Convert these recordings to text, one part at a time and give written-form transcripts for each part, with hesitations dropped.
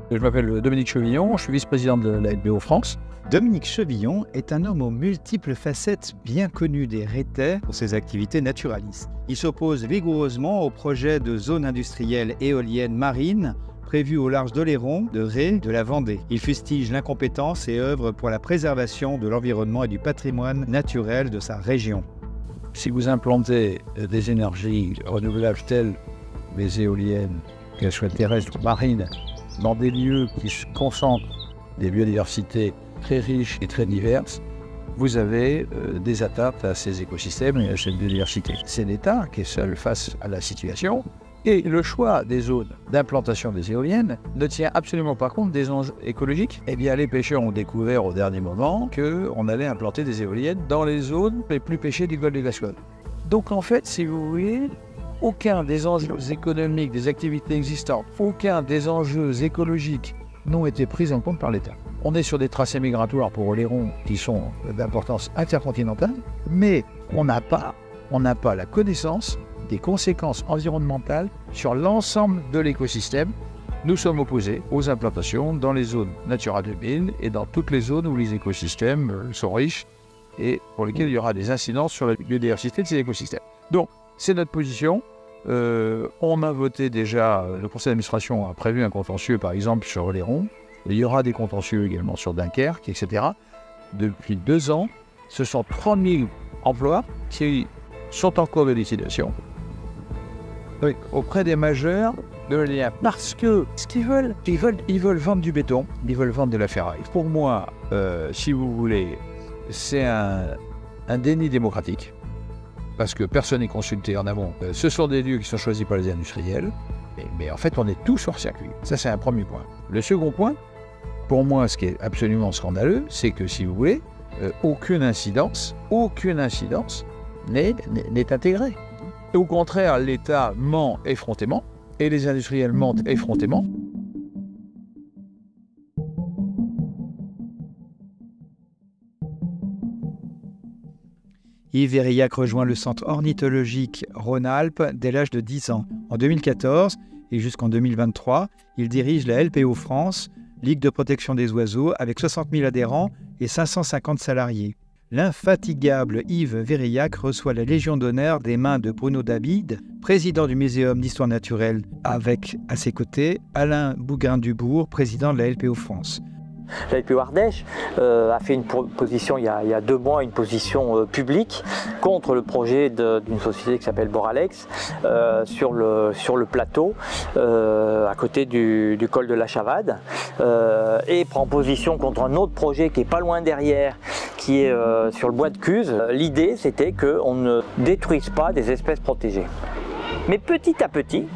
Je m'appelle Dominique Chevillon, je suis vice-président de la LPO France. Dominique Chevillon est un homme aux multiples facettes bien connu des Rétais pour ses activités naturalistes. Il s'oppose vigoureusement au projet de zone industrielle éolienne marine prévu au large d'Oléron, de Ré, de la Vendée. Il fustige l'incompétence et œuvre pour la préservation de l'environnement et du patrimoine naturel de sa région. Si vous implantez des énergies renouvelables telles les éoliennes, qu'elles soient terrestres ou marines, dans des lieux qui concentrent des biodiversités très riches et très diverses, vous avez des atteintes à ces écosystèmes et à cette biodiversité. C'est l'État qui est seul face à la situation. Et le choix des zones d'implantation des éoliennes ne tient absolument pas compte des enjeux écologiques. Eh bien, les pêcheurs ont découvert au dernier moment qu'on allait implanter des éoliennes dans les zones les plus pêchées du golfe de Gascogne. Donc en fait, si vous voulez, aucun des enjeux économiques des activités existantes, aucun des enjeux écologiques n'ont été pris en compte par l'État. On est sur des tracés migratoires pour Oléron qui sont d'importance intercontinentale, mais on n'a pas la connaissance des conséquences environnementales sur l'ensemble de l'écosystème. Nous sommes opposés aux implantations dans les zones Natura 2000 et dans toutes les zones où les écosystèmes sont riches et pour lesquels il y aura des incidences sur la biodiversité de ces écosystèmes. Donc, c'est notre position. On a voté déjà, le conseil d'administration a prévu un contentieux par exemple sur Oléron. Il y aura des contentieux également sur Dunkerque, etc. Depuis 2 ans, ce sont 30 000 emplois qui sont en cours de liquidation auprès des majeurs de l'éolien. Parce que ce qu'ils veulent, ils veulent vendre du béton, ils veulent vendre de la ferraille. Pour moi, si vous voulez, c'est un déni démocratique. Parce que personne n'est consulté en amont. Ce sont des lieux qui sont choisis par les industriels. Mais en fait, on est tous hors circuit. Ça, c'est un premier point. Le second point, pour moi, ce qui est absolument scandaleux, c'est que, si vous voulez, aucune incidence n'est intégrée. Au contraire, l'État ment effrontément, et les industriels mentent effrontément. Yves Vérillac rejoint le centre ornithologique Rhône-Alpes dès l'âge de 10 ans. En 2014 et jusqu'en 2023, il dirige la LPO France, Ligue de protection des oiseaux, avec 60 000 adhérents et 550 salariés. L'infatigable Yves Vérillac reçoit la Légion d'honneur des mains de Bruno David, président du Muséum d'histoire naturelle, avec à ses côtés Alain Bougain-Dubourg, président de la LPO France. La LPO Ardèche a fait une position il y a 2 mois, une position publique contre le projet d'une société qui s'appelle Boralex sur le plateau à côté du col de la Chavade et prend position contre un autre projet qui est pas loin derrière, qui est sur le bois de Cuse. L'idée, c'était qu'on ne détruise pas des espèces protégées. Mais petit à petit,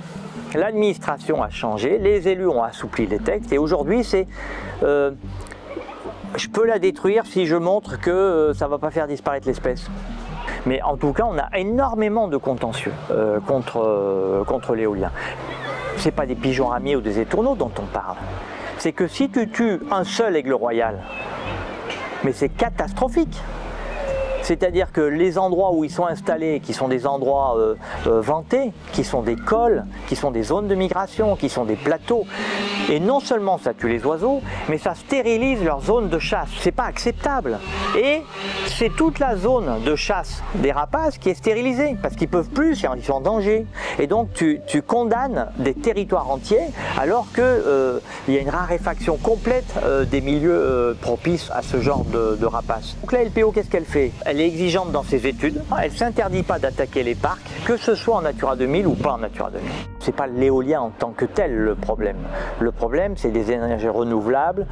l'administration a changé, les élus ont assoupli les textes et aujourd'hui c'est je peux la détruire si je montre que ça ne va pas faire disparaître l'espèce. Mais en tout cas, on a énormément de contentieux contre l'éolien. Ce n'est pas des pigeons ramiers ou des étourneaux dont on parle. C'est que si tu tues un seul aigle royal, mais c'est catastrophique. C'est-à-dire que les endroits où ils sont installés, qui sont des endroits vantés, qui sont des cols, qui sont des zones de migration, qui sont des plateaux, et non seulement ça tue les oiseaux, mais ça stérilise leur zone de chasse. C'est pas acceptable. Et c'est toute la zone de chasse des rapaces qui est stérilisée, parce qu'ils peuvent plus, ils sont en danger. Et donc tu condamnes des territoires entiers, alors qu'il y a une raréfaction complète des milieux propices à ce genre de rapaces. Donc la LPO, qu'est-ce qu'elle fait ? Elle est exigeante dans ses études, elle ne s'interdit pas d'attaquer les parcs, que ce soit en Natura 2000 ou pas en Natura 2000. Ce n'est pas l'éolien en tant que tel le problème. Le problème, c'est des énergies renouvelables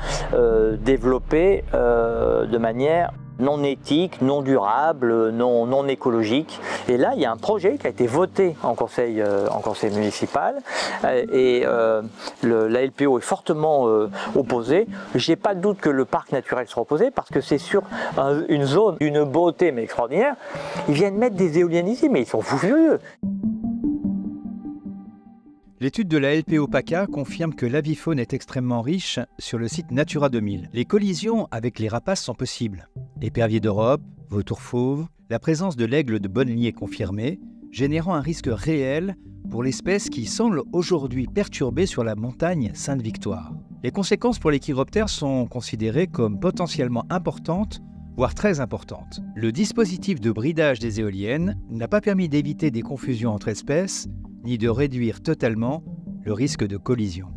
développées de manière non éthique, non durable, non écologique. Et là, il y a un projet qui a été voté en conseil municipal et la LPO est fortement opposée. Je n'ai pas de doute que le parc naturel sera opposé parce que c'est sur une zone d'une beauté mais extraordinaire. Ils viennent mettre des éoliennes ici, mais ils sont fous furieux. L'étude de la LPO PACA confirme que l'avifaune est extrêmement riche sur le site Natura 2000. Les collisions avec les rapaces sont possibles. Éperviers d'Europe, vautours fauves, la présence de l'aigle de Bonnelier est confirmée, générant un risque réel pour l'espèce qui semble aujourd'hui perturbée sur la montagne Sainte-Victoire. Les conséquences pour les chiroptères sont considérées comme potentiellement importantes, voire très importantes. Le dispositif de bridage des éoliennes n'a pas permis d'éviter des confusions entre espèces, ni de réduire totalement le risque de collision.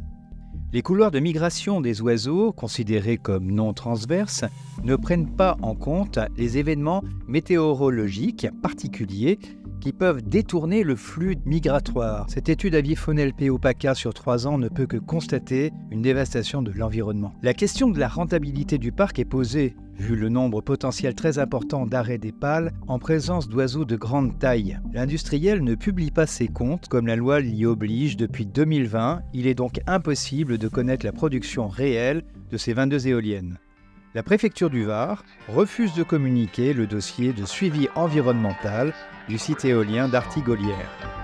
Les couloirs de migration des oiseaux, considérés comme non transverses, ne prennent pas en compte les événements météorologiques particuliers qui peuvent détourner le flux migratoire. Cette étude avifaunelle POPACA sur 3 ans ne peut que constater une dévastation de l'environnement. La question de la rentabilité du parc est posée, vu le nombre potentiel très important d'arrêts des pales en présence d'oiseaux de grande taille. L'industriel ne publie pas ses comptes, comme la loi l'y oblige depuis 2020. Il est donc impossible de connaître la production réelle de ces 22 éoliennes. La préfecture du Var refuse de communiquer le dossier de suivi environnemental du site éolien d'Artigolière.